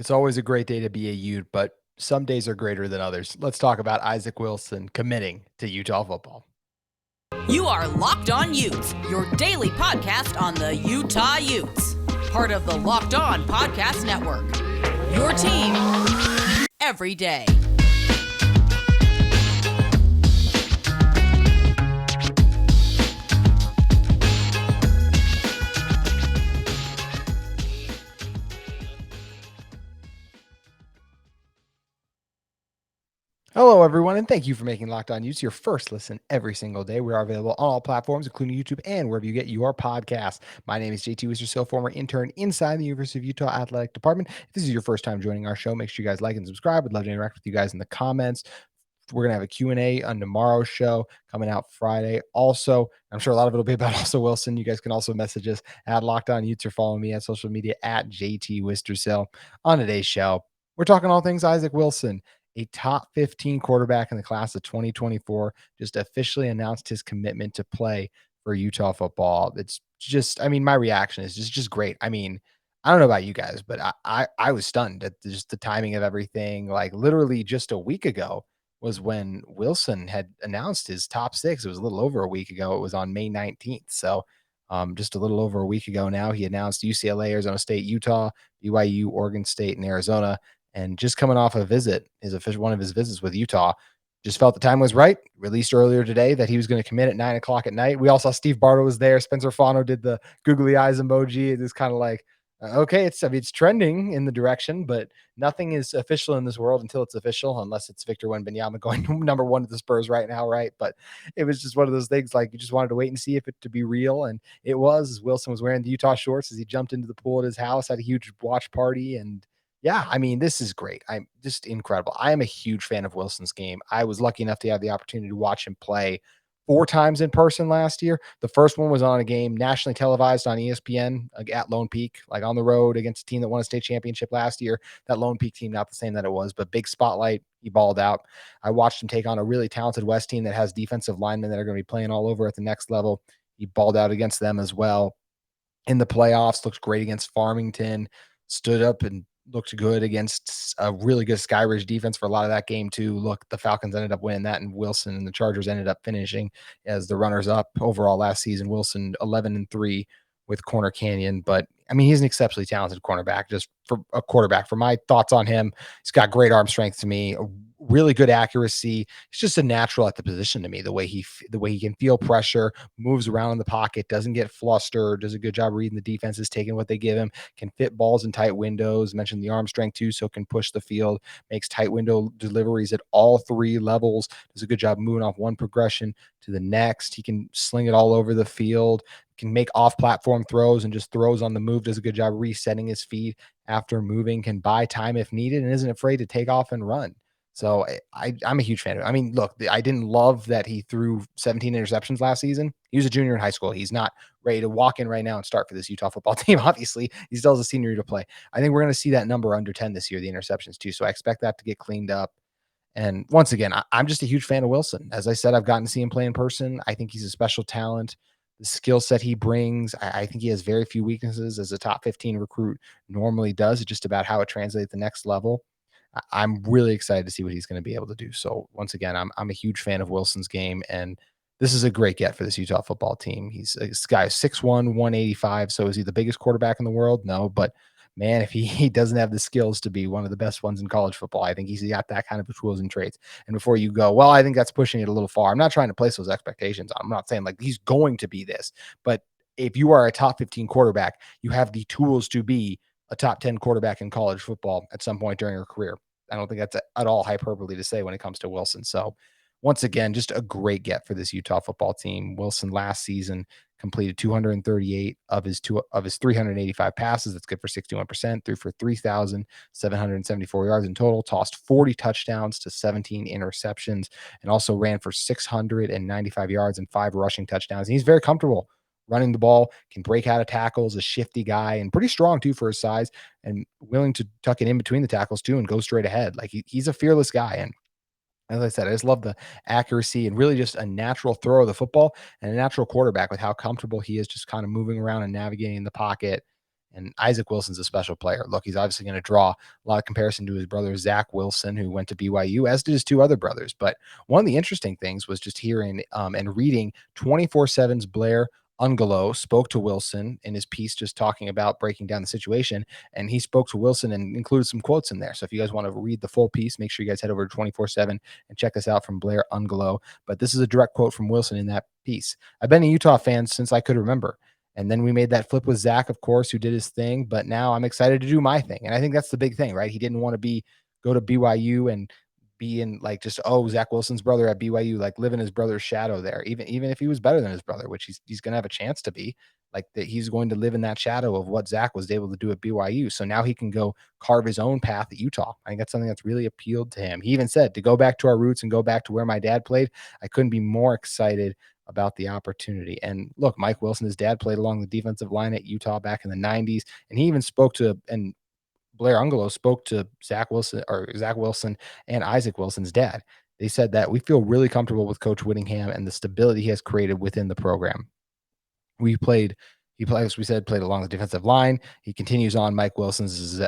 It's always a great day to be a Ute, but some days are greater than others. Let's talk about Isaac Wilson committing to Utah football. You are Locked On Utes, your daily podcast on the Utah Utes. Part of the Locked On Podcast Network. Your team every day. Hello, everyone, and thank you for making Locked On Utes your first listen every single day. We are available on all platforms, including YouTube and wherever you get your podcasts. My name is JT Wistrcill, former intern inside the University of Utah Athletic Department. If this is your first time joining our show, make sure you guys like and subscribe. We'd love to interact with you guys in the comments. We're going to have a Q&A on tomorrow's show coming out Friday. Also, I'm sure a lot of it will be about also Wilson. You guys can also message us at Locked On Utes or follow me at social media at JT Wistrcill. On today's show, we're talking all things Isaac Wilson, a top 15 quarterback in the class of 2024, just officially announced his commitment to play for Utah football. It's just, my reaction is just great. I don't know about you guys, but I was stunned at just the timing of everything. Like literally just a week ago was when Wilson had announced his top six. It was a little over a week ago. It was on May 19th. So just a little over a week ago now, he announced UCLA, Arizona State, Utah, BYU, Oregon State, and Arizona. And just coming off a visit, one of his visits with Utah, just felt the time was right. Released earlier today that he was going to commit at 9:00 at night. We all saw Steve Bartle was there. Spencer Fano did the googly eyes emoji. It was kind of like, okay, it's trending in the direction, but nothing is official in this world until it's official, unless it's Victor Wembanyama going number one to the Spurs right now, right? But it was just one of those things like you just wanted to wait and see if it to be real, and it was. Wilson was wearing the Utah shorts as he jumped into the pool at his house, had a huge watch party, and yeah, this is great. I'm just incredible. I am a huge fan of Wilson's game. I was lucky enough to have the opportunity to watch him play 4 times in person last year. The first one was on a game nationally televised on ESPN at Lone Peak, like on the road against a team that won a state championship last year. That Lone Peak team, not the same that it was, but big spotlight. He balled out. I watched him take on a really talented West team that has defensive linemen that are going to be playing all over at the next level. He balled out against them as well. In the playoffs, looked great against Farmington, stood up and looked good against a really good Skyridge defense for a lot of that game too. Look, the Falcons ended up winning that, and Wilson and the Chargers ended up finishing as the runners up overall last season. Wilson 11-3 with Corner Canyon, but he's an exceptionally talented cornerback. Just for a quarterback, for my thoughts on him, he's got great arm strength to me, really good accuracy. He's just a natural at the position to me. The way he can feel pressure, moves around in the pocket, doesn't get flustered, does a good job reading the defenses, taking what they give him, can fit balls in tight windows. Mentioned the arm strength too, so can push the field, makes tight window deliveries at all three levels, does a good job moving off one progression to the next. He can sling it all over the field, can make off-platform throws and just throws on the move, does a good job resetting his feet after moving, can buy time if needed, and isn't afraid to take off and run. So I'm a huge fan of it. Look, I didn't love that he threw 17 interceptions last season. He was a junior in high school. He's not ready to walk in right now and start for this Utah football team. Obviously, he still has a senior year to play. I think we're going to see that number under 10 this year, the interceptions too. So I expect that to get cleaned up. And once again, I'm just a huge fan of Wilson. As I said, I've gotten to see him play in person. I think he's a special talent. The skill set he brings, I think he has very few weaknesses, as a top 15 recruit normally does. It's just about how it translates to the next level. I'm really excited to see what he's going to be able to do. So once again, I'm a huge fan of Wilson's game, and this is a great get for this Utah football team. This guy is 6'1", 185. So is he the biggest quarterback in the world? No, but man, if he doesn't have the skills to be one of the best ones in college football, I think he's got that kind of tools and traits. And before you go, well, I think that's pushing it a little far. I'm not trying to place those expectations on. I'm not saying like he's going to be this, but if you are a top 15 quarterback, you have the tools to be a top 10 quarterback in college football at some point during your career. I don't think that's at all hyperbole to say when it comes to Wilson. So once again, just a great get for this Utah football team. Wilson last season completed 238 of his 385 passes. That's good for 61%. Threw for 3,774 yards in total. Tossed 40 touchdowns to 17 interceptions, and also ran for 695 yards and 5 rushing touchdowns. And he's very comfortable running the ball, can break out of tackles, a shifty guy, and pretty strong too for his size, and willing to tuck it in between the tackles too and go straight ahead. Like he's a fearless guy. And as I said, I just love the accuracy and really just a natural throw of the football and a natural quarterback with how comfortable he is just kind of moving around and navigating the pocket. And Isaac Wilson's a special player. Look, he's obviously going to draw a lot of comparison to his brother, Zach Wilson, who went to BYU, as did his two other brothers. But one of the interesting things was just hearing and reading 24/7's Blair Ungalo spoke to Wilson in his piece, just talking about breaking down the situation. And he spoke to Wilson and included some quotes in there. So if you guys want to read the full piece, make sure you guys head over to 24/7 and check this out from Blair Ungalo. But this is a direct quote from Wilson in that piece. I've been a Utah fan since I could remember. And then we made that flip with Zach, of course, who did his thing. But now I'm excited to do my thing. And I think that's the big thing, right? He didn't want to go to BYU and be in like just, oh, Zach Wilson's brother at BYU, like live in his brother's shadow there. Even if he was better than his brother, which he's gonna have a chance to be, like that he's going to live in that shadow of what Zach was able to do at BYU. So now he can go carve his own path at Utah. I think that's something that's really appealed to him. He even said to go back to our roots and go back to where my dad played. I couldn't be more excited about the opportunity. And look, Mike Wilson, his dad played along the defensive line at Utah back in the 90s. And he even spoke to, and Blair Ungalo spoke to Zach Wilson and Isaac Wilson's dad. They said that we feel really comfortable with Coach Whittingham and the stability he has created within the program. We played, he played, as we said, played along the defensive line. He continues on. Mike Wilson's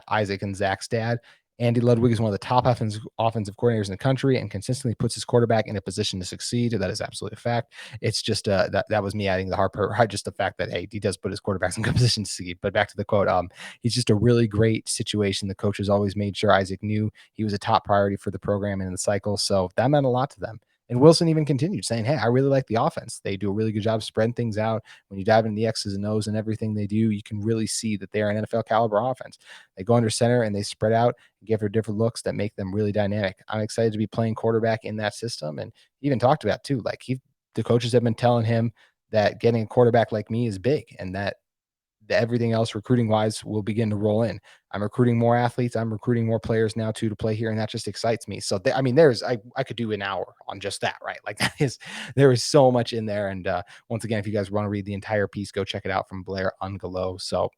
Isaac and Zach's dad. Andy Ludwig is one of the top offensive coordinators in the country and consistently puts his quarterback in a position to succeed. That is absolutely a fact. It's just that was me adding the hard part, just the fact that hey, he does put his quarterbacks in good position to succeed. But back to the quote, he's just a really great situation. The coach has always made sure Isaac knew he was a top priority for the program and in the cycle, so that meant a lot to them. And Wilson even continued saying, hey, I really like the offense. They do a really good job spreading things out. When you dive into the X's and O's and everything they do, you can really see that they are an NFL caliber offense. They go under center and they spread out and give her different looks that make them really dynamic. I'm excited to be playing quarterback in that system. And he even talked about too, like the coaches have been telling him that getting a quarterback like me is big and that everything else recruiting wise will begin to roll in. I'm recruiting more athletes. I'm recruiting more players now too to play here. And that just excites me. So I mean, I could do an hour on just that, right? Like there is so much in there. And once again, if you guys want to read the entire piece, go check it out from Blair Ungalo. So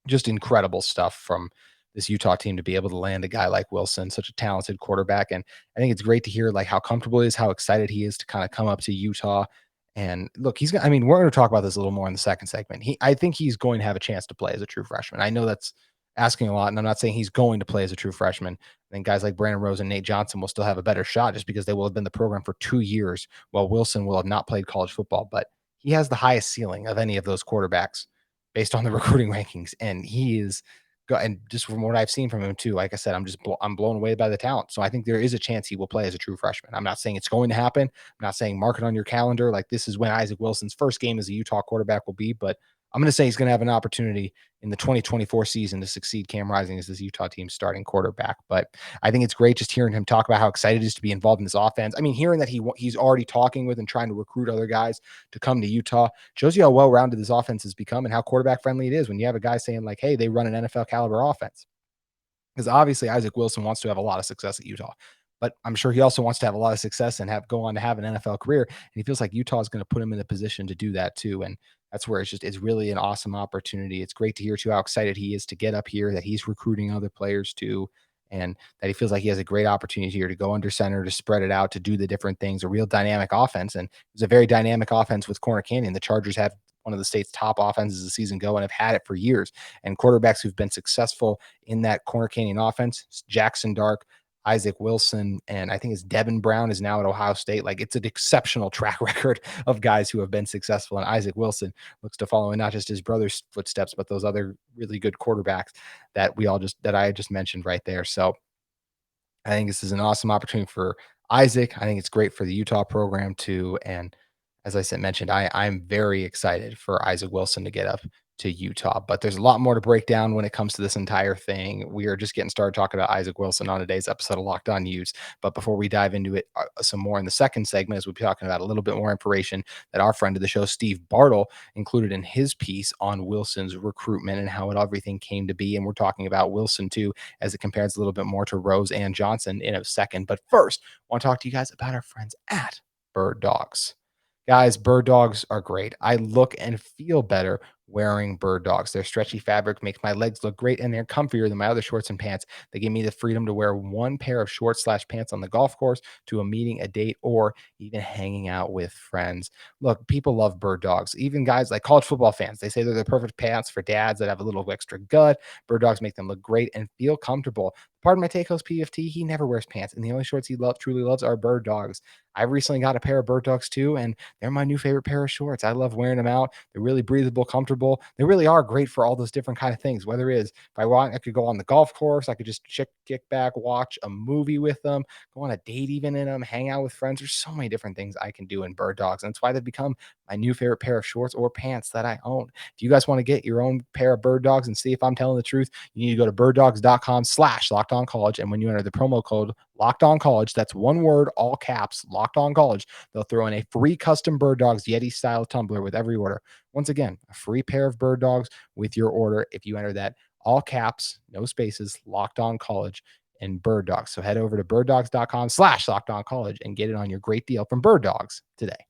just incredible stuff from this Utah team to be able to land a guy like Wilson, such a talented quarterback. And I think it's great to hear like how comfortable he is, how excited he is to kind of come up to Utah. And look, I mean, we're going to talk about this a little more in the second segment. I think he's going to have a chance to play as a true freshman. I know that's asking a lot, and I'm not saying he's going to play as a true freshman. I think guys like Brandon Rose and Nate Johnson will still have a better shot just because they will have been the program for 2 years, while Wilson will have not played college football. But he has the highest ceiling of any of those quarterbacks based on the recruiting rankings, and he is and just from what I've seen from him too, like I said, I'm blown away by the talent. So I think there is a chance he will play as a true freshman. I'm not saying it's going to happen. I'm not saying mark it on your calendar. Like this is when Isaac Wilson's first game as a Utah quarterback will be, but I'm going to say he's going to have an opportunity in the 2024 season to succeed Cam Rising as this Utah team's starting quarterback. But I think it's great just hearing him talk about how excited he is to be involved in this offense. I mean, hearing that he's already talking with and trying to recruit other guys to come to Utah shows you how well-rounded this offense has become and how quarterback friendly it is when you have a guy saying like, hey, they run an NFL caliber offense. Because obviously Isaac Wilson wants to have a lot of success at Utah, but I'm sure he also wants to have a lot of success and go on to have an NFL career. And he feels like Utah is going to put him in a position to do that too. And that's where it's really an awesome opportunity. It's great to hear too how excited he is to get up here, that he's recruiting other players too, and that he feels like he has a great opportunity here to go under center, to spread it out, to do the different things, a real dynamic offense. And it's a very dynamic offense with Corner Canyon. The Chargers have one of the state's top offenses the season go and have had it for years. And quarterbacks who've been successful in that Corner Canyon offense, Jackson Dark, Isaac Wilson, and I think it's Devin Brown is now at Ohio State. Like it's an exceptional track record of guys who have been successful. And Isaac Wilson looks to follow in not just his brother's footsteps, but those other really good quarterbacks that I just mentioned right there. So I think this is an awesome opportunity for Isaac. I think it's great for the Utah program too. And as I said, mentioned, I'm very excited for Isaac Wilson to get up to Utah, but there's a lot more to break down when it comes to this entire thing. We are just getting started talking about Isaac Wilson on today's episode of Locked On Utes. But before we dive into it some more in the second segment, as we'll be talking about a little bit more information that our friend of the show, Steve Bartle, included in his piece on Wilson's recruitment and how everything came to be. And we're talking about Wilson too, as it compares a little bit more to Rose and Johnson in a second. But first, I want to talk to you guys about our friends at Birddogs. Guys, Birddogs are great. I look and feel better wearing Bird Dogs. Their stretchy fabric makes my legs look great, and they're comfier than my other shorts and pants. They give me the freedom to wear one pair of shorts/pants on the golf course, to a meeting, a date, or even hanging out with friends. Look, people love Bird Dogs. Even guys like college football fans, they say they're the perfect pants for dads that have a little extra gut. Bird Dogs make them look great and feel comfortable. Pardon my take host PFT, he never wears pants, and the only shorts he truly loves are Bird Dogs. I recently got a pair of Bird Dogs too, and they're my new favorite pair of shorts. I love wearing them out. They're really breathable, comfortable. They really are great for all those different kind of things. Whether it is, if I want, I could go on the golf course. I could just kick back, watch a movie with them, go on a date even in them, hang out with friends. There's so many different things I can do in Bird Dogs, and that's why they've become my new favorite pair of shorts or pants that I own. If you guys want to get your own pair of Bird Dogs and see if I'm telling the truth, you need to go to birddogs.com/lockedoncollege, and when you enter the promo code Locked On College, that's one word, all caps, Locked On College, they'll throw in a free custom Bird Dogs Yeti style tumbler with every order. Once again, a free pair of Bird Dogs with your order if you enter that all caps, no spaces, Locked On College and Bird Dogs. So head over to birddogs.com/Locked On College and get it on your great deal from Bird Dogs today.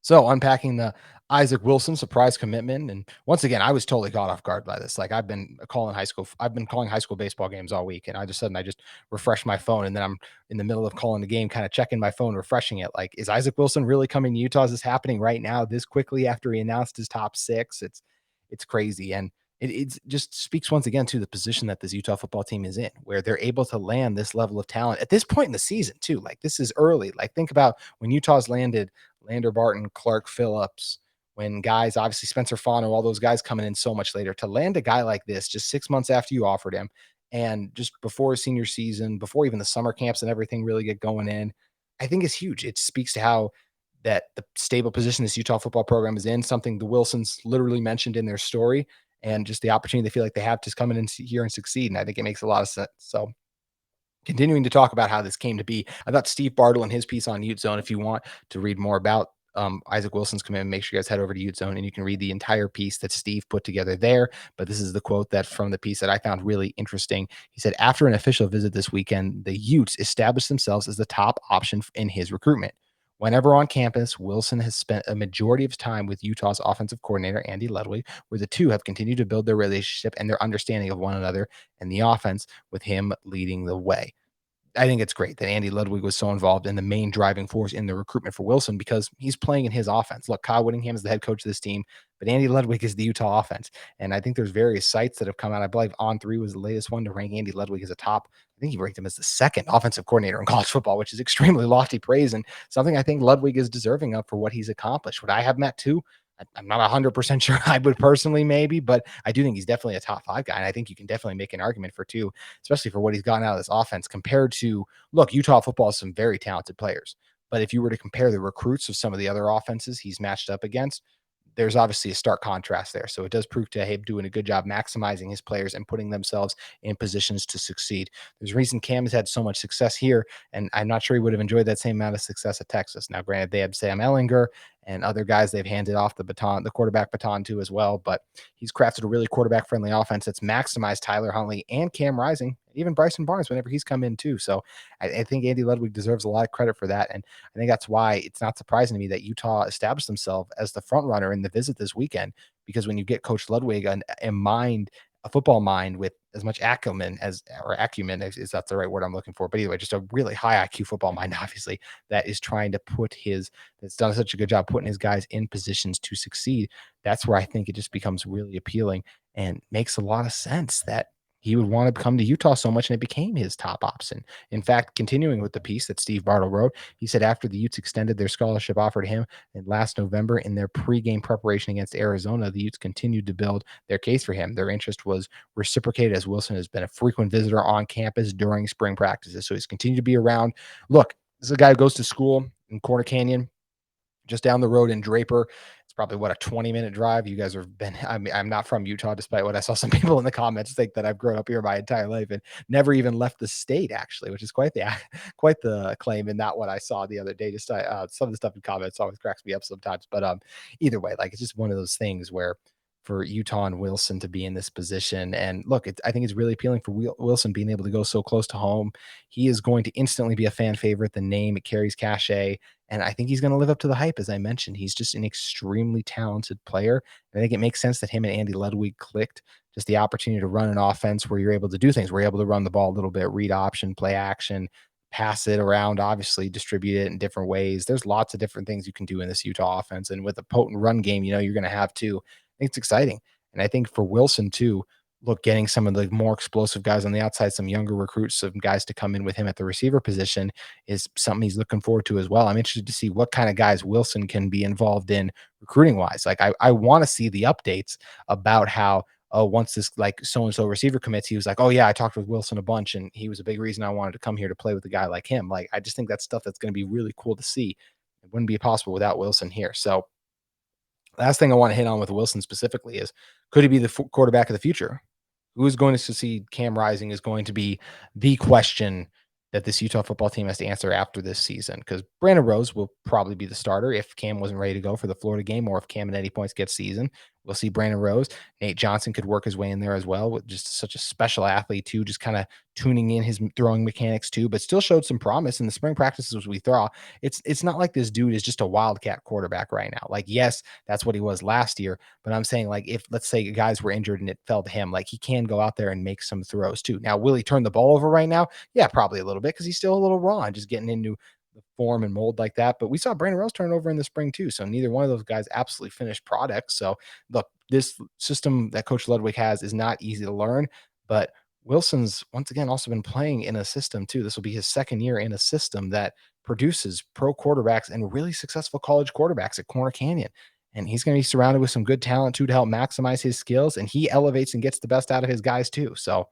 So unpacking the Isaac Wilson surprise commitment. And once again, I was totally caught off guard by this. Like I've been calling high school baseball games all week. And I just refreshed my phone. And then I'm in the middle of calling the game, kind of checking my phone, refreshing it. Like, is Isaac Wilson really coming to Utah? Is this happening right now, this quickly after he announced his top six? It's crazy. And it just speaks once again to the position that this Utah football team is in, where they're able to land this level of talent at this point in the season too. Like this is early. Like think about when Utah's landed Lander Barton, Clark Phillips, when guys, obviously Spencer Fano, all those guys coming in so much later, to land a guy like this just 6 months after you offered him and just before his senior season, before even the summer camps and everything really get going in, I think is huge. It speaks to how that the stable position this Utah football program is in, something the Wilsons literally mentioned in their story, and just the opportunity they feel like they have to come in and here and succeed. And I think it makes a lot of sense. So continuing to talk about how this came to be, I thought Steve Bartle in his piece on Ute Zone, if you want to read more about Isaac Wilson's commitment, make sure you guys head over to Ute Zone and you can read the entire piece that Steve put together there. But this is the quote that from the piece that I found really interesting. He said, after an official visit this weekend, the Utes established themselves as the top option in his recruitment. Whenever on campus, Wilson has spent a majority of his time with Utah's offensive coordinator, Andy Ludwig, where the two have continued to build their relationship and their understanding of one another and the offense, with him leading the way. I think it's great that Andy Ludwig was so involved in the main driving force in the recruitment for Wilson because he's playing in his offense. Look, Kyle Whittingham is the head coach of this team, but Andy Ludwig is the Utah offense. And I think there's various sites that have come out. I believe On3 was the latest one to rank Andy Ludwig as a top. I think he ranked him as the second offensive coordinator in college football, which is extremely lofty praise and something I think Ludwig is deserving of for what he's accomplished. Would I have met too? I'm not 100% sure I would personally, maybe, but I do think he's definitely a top 5 guy. And I think you can definitely make an argument for 2, especially for what he's gotten out of this offense compared to, look, Utah football has some very talented players. But if you were to compare the recruits of some of the other offenses he's matched up against, there's obviously a stark contrast there. So it does prove to him doing a good job maximizing his players and putting themselves in positions to succeed. There's a reason Cam has had so much success here, and I'm not sure he would have enjoyed that same amount of success at Texas. Now, granted, they had Sam Ehlinger and other guys they've handed off the baton, the quarterback baton to as well, but he's crafted a really quarterback-friendly offense that's maximized Tyler Huntley and Cam Rising, even Bryson Barnes whenever he's come in too. So I think Andy Ludwig deserves a lot of credit for that, and I think that's why it's not surprising to me that Utah established themselves as the front runner in the visit this weekend, because when you get Coach Ludwig a football mind with as much acumen is that's the right word I'm looking for. But anyway, just a really high IQ football mind, obviously, that is trying to that's done such a good job putting his guys in positions to succeed. That's where I think it just becomes really appealing and makes a lot of sense that he would want to come to Utah so much, and it became his top option. In fact, continuing with the piece that Steve Bartle wrote, he said after the Utes extended their scholarship offer to him in last November in their pregame preparation against Arizona, the Utes continued to build their case for him. Their interest was reciprocated as Wilson has been a frequent visitor on campus during spring practices. So he's continued to be around. Look, this is a guy who goes to school in Corner Canyon, just down the road in Draper. It's probably a 20-minute drive. You guys have been, I'm not from Utah, despite what I saw some people in the comments think that I've grown up here my entire life and never even left the state, actually, which is quite the claim, and not what I saw the other day. Just some of the stuff in comments always cracks me up sometimes. But either way, like, it's just one of those things where for Utah and Wilson to be in this position. And look, I think it's really appealing for Wilson being able to go so close to home. He is going to instantly be a fan favorite. The name, it carries cachet. And I think he's going to live up to the hype. As I mentioned, he's just an extremely talented player. I think it makes sense that him and Andy Ludwig clicked. Just the opportunity to run an offense where you're able to do things, where you're able to run the ball a little bit, read option, play action, pass it around, obviously distribute it in different ways. There's lots of different things you can do in this Utah offense. And with a potent run game, you're going to have too. I think it's exciting. And I think for Wilson too, look, getting some of the more explosive guys on the outside, some younger recruits, some guys to come in with him at the receiver position is something he's looking forward to as well. I'm interested to see what kind of guys Wilson can be involved in recruiting wise. Like I want to see the updates about how, oh, once this like so-and-so receiver commits, he was like, oh yeah, I talked with Wilson a bunch and he was a big reason I wanted to come here to play with a guy like him. Like, I just think that's stuff that's going to be really cool to see. It wouldn't be possible without Wilson here. So last thing I want to hit on with Wilson specifically is, could he be the quarterback of the future? Who is going to succeed Cam Rising is going to be the question that this Utah football team has to answer after this season, because Brandon Rose will probably be the starter if Cam wasn't ready to go for the Florida game, or if Cam at any points gets season. We'll see Brandon Rose. Nate Johnson could work his way in there as well, with just such a special athlete too, just kind of tuning in his throwing mechanics too, but still showed some promise in the spring practices we throw. It's not like this dude is just a wildcat quarterback right now. Like, yes, that's what he was last year, but I'm saying, like, if let's say guys were injured and it fell to him, like, he can go out there and make some throws too. Now, will he turn the ball over right now? Yeah, probably a little bit, because he's still a little raw and just getting into the form and mold like that. But we saw Brandon Rose turn over in the spring too. So neither one of those guys absolutely finished products. So look, this system that Coach Ludwig has is not easy to learn, but Wilson's once again also been playing in a system too. This will be his second year in a system that produces pro quarterbacks and really successful college quarterbacks at Corner Canyon. And he's going to be surrounded with some good talent too to help maximize his skills. And he elevates and gets the best out of his guys too. So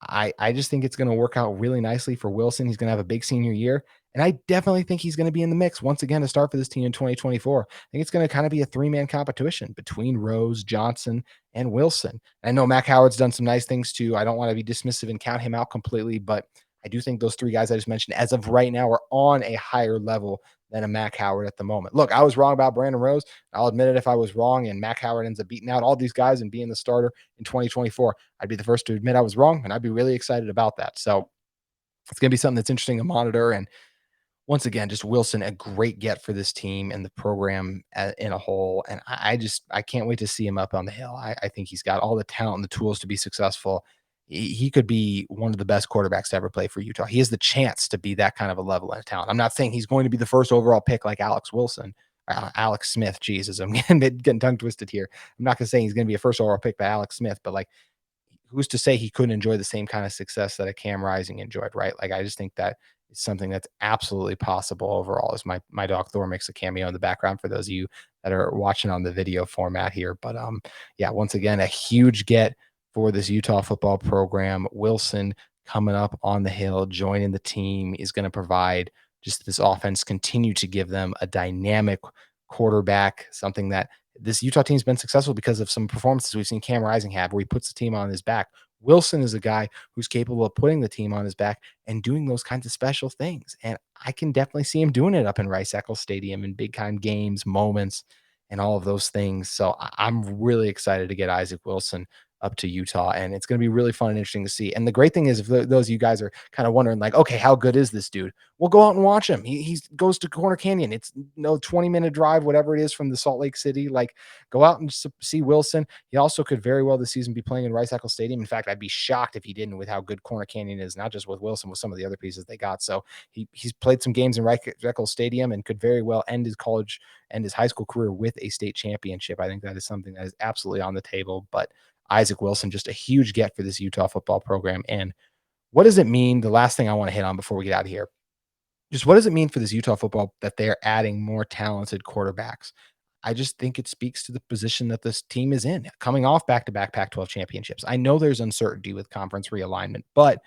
I just think it's going to work out really nicely for Wilson. He's going to have a big senior year. And I definitely think he's going to be in the mix once again to start for this team in 2024. I think it's going to kind of be a three-man competition between Rose, Johnson, and Wilson. I know Mac Howard's done some nice things too. I don't want to be dismissive and count him out completely, but I do think those three guys I just mentioned, as of right now, are on a higher level than a Mac Howard at the moment. Look, I was wrong about Brandon Rose. I'll admit it if I was wrong, and Mac Howard ends up beating out all these guys and being the starter in 2024. I'd be the first to admit I was wrong, and I'd be really excited about that. So it's going to be something that's interesting to monitor. And once again, just Wilson, a great get for this team and the program in a whole. And I can't wait to see him up on the hill. I think he's got all the talent and the tools to be successful. He could be one of the best quarterbacks to ever play for Utah. He has the chance to be that kind of a level of talent. I'm not saying he's going to be the first overall pick like Alex Wilson, Alex Smith. Jesus, I'm getting tongue twisted here. I'm not going to say he's going to be a first overall pick by Alex Smith, but like, who's to say he couldn't enjoy the same kind of success that a Cam Rising enjoyed, right? Like, I just think that it's something that's absolutely possible overall. As my dog Thor makes a cameo in the background for those of you that are watching on the video format here. But yeah, once again, a huge get for this Utah football program. Wilson coming up on the hill, joining the team, is going to provide just this offense, continue to give them a dynamic quarterback, something that this Utah team's been successful because of some performances we've seen Cam Rising have, where he puts the team on his back. Wilson is a guy who's capable of putting the team on his back and doing those kinds of special things. And I can definitely see him doing it up in Rice-Eccles Stadium in big time games, moments, and all of those things. So I'm really excited to get Isaac Wilson up to Utah, and it's going to be really fun and interesting to see. And the great thing is, if those of you guys are kind of wondering, like, okay, how good is this dude? Well, go out and watch him. He goes to Corner Canyon. It's 20-minute drive, whatever it is, from the Salt Lake City. Like, go out and see Wilson. He also could very well this season be playing in Rice-Eccles Stadium. In fact, I'd be shocked if he didn't, with how good Corner Canyon is, not just with Wilson, with some of the other pieces they got. So he's played some games in Rice-Eccles Stadium and could very well end his college and his high school career with a state championship. I think that is something that is absolutely on the table. But Isaac Wilson, just a huge get for this Utah football program. And what does it mean? The last thing I want to hit on before we get out of here, just what does it mean for this Utah football that they are adding more talented quarterbacks? I just think it speaks to the position that this team is in, coming off back-to-back Pac-12 championships. I know there's uncertainty with conference realignment, but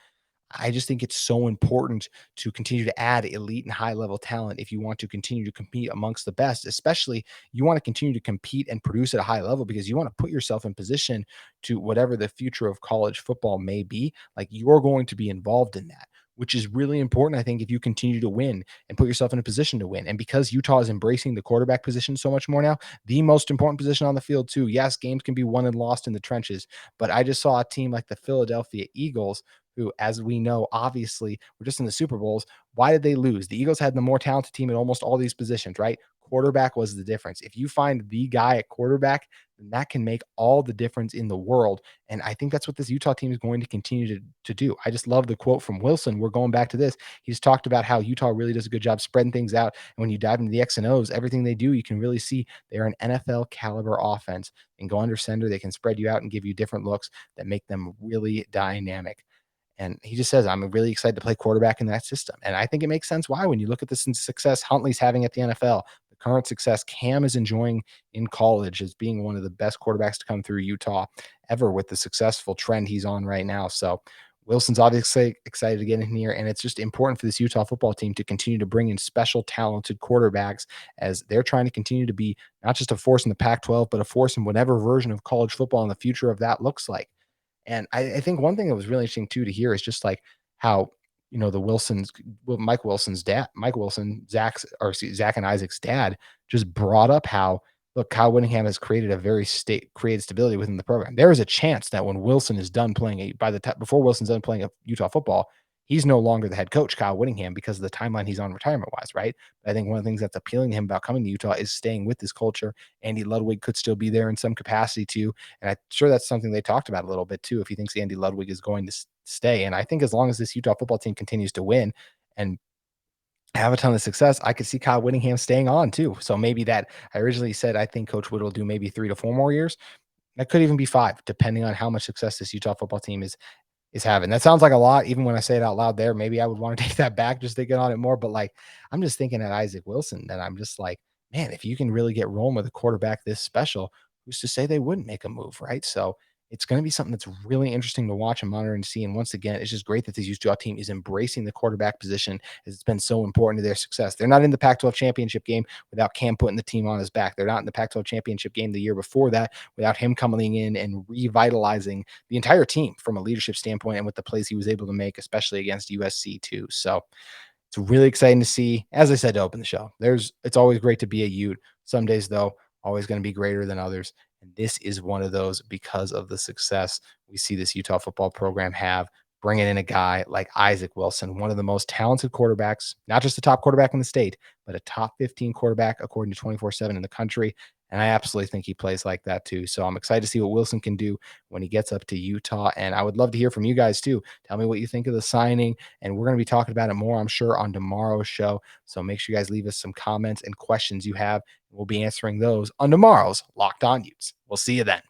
I just think it's so important to continue to add elite and high level talent if you want to continue to compete amongst the best. Especially, you want to continue to compete and produce at a high level, because you want to put yourself in position to whatever the future of college football may be. Like, you're going to be involved in that. which is really important, I think, if you continue to win and put yourself in a position to win. And because Utah is embracing the quarterback position so much more now, the most important position on the field, too. Yes, games can be won and lost in the trenches, but I just saw a team like the Philadelphia Eagles, who, as we know, obviously were just in the Super Bowls. Why did they lose? The Eagles had the more talented team at almost all these positions, right? Quarterback was the difference. If you find the guy at quarterback, then that can make all the difference in the world. And I think that's what this Utah team is going to continue to do. I just love the quote from Wilson. We're going back to this. He's talked about how Utah really does a good job spreading things out. And when you dive into the X and O's, everything they do, you can really see they're an NFL caliber offense. And go under center, they can spread you out and give you different looks that make them really dynamic. And he just says, I'm really excited to play quarterback in that system. And I think it makes sense why, when you look at the success Huntley's having at the NFL, the current success Cam is enjoying in college as being one of the best quarterbacks to come through Utah ever, with the successful trend he's on right now. So Wilson's obviously excited to get in here, and it's just important for this Utah football team to continue to bring in special, talented quarterbacks as they're trying to continue to be not just a force in the Pac-12, but a force in whatever version of college football and the future of that looks like. And I think one thing that was really interesting too to hear is just like how, the Wilsons, Mike Wilson's dad, Mike Wilson, Zach and Isaac's dad, just brought up how, look, Kyle Whittingham has created created stability within the program. There is a chance that when Wilson is done playing by the time before Wilson's done playing a Utah football, he's no longer the head coach, Kyle Whittingham, because of the timeline he's on retirement wise, right? But I think one of the things that's appealing to him about coming to Utah is staying with this culture. Andy Ludwig could still be there in some capacity too. And I'm sure that's something they talked about a little bit too, if he thinks Andy Ludwig is going to stay. And I think as long as this Utah football team continues to win and have a ton of success, I could see Kyle Whittingham staying on too. So maybe that, I originally said I think Coach Wood will do maybe 3 to 4 more years. That could even be 5, depending on how much success this Utah football team is having. That sounds like a lot, even when I say it out loud there. Maybe I would want to take that back just thinking on it more. But like, I'm just thinking at Isaac Wilson that I'm just like, man, if you can really get rolling with a quarterback this special, who's to say they wouldn't make a move, right? So it's going to be something that's really interesting to watch and monitor and see. And once again, it's just great that this Utah team is embracing the quarterback position, as it's been so important to their success. They're not in the Pac-12 championship game without Cam putting the team on his back. They're not in the Pac-12 championship game the year before that without him coming in and revitalizing the entire team from a leadership standpoint and with the plays he was able to make, especially against USC too. So it's really exciting to see. As I said to open the show, it's always great to be a Ute. Some days, though, always going to be greater than others. And this is one of those because of the success we see this Utah football program have, bringing in a guy like Isaac Wilson, one of the most talented quarterbacks, not just the top quarterback in the state, but a top 15 quarterback according to 24/7 in the country. And I absolutely think he plays like that too. So I'm excited to see what Wilson can do when he gets up to Utah. And I would love to hear from you guys too. Tell me what you think of the signing. And we're going to be talking about it more, I'm sure, on tomorrow's show. So make sure you guys leave us some comments and questions you have. We'll be answering those on tomorrow's Locked On Utes. We'll see you then.